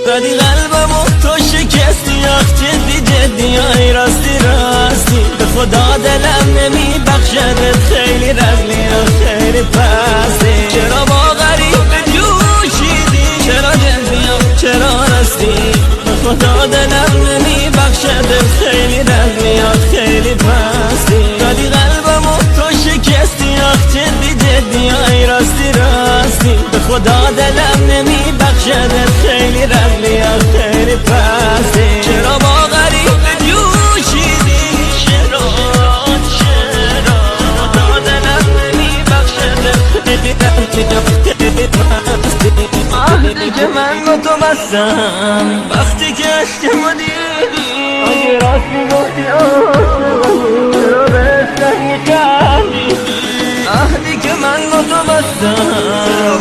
ولی قلبمو تو شکستی. آخ جدی جدی آی راستی راستی، به خدا دلم نمی بخشدت، خیلی رزلی و خیلی پستی. چرا با غریب جوشیدی، چرا جدی و چرا راستی، به خدا دلم نمی بخشدت، خیلی رزلی و خیلی پستی. ولی قلبمو تو شکستی. آخ جدی جدی آی راستی راستی، به خدا دلم نمی بخشدت، خیلی رزلی و خیلی پستی. چرا با غریب جوشیدی، چرا خدا دلم نمی بخشدت، خیلی رزلی و خیلی پستی. عهدی که من با تو بستم وقتی که عشقمو دیدی، اگه راست میگفتی چرا بهش نمی کردی. عهدی که من با تو بستم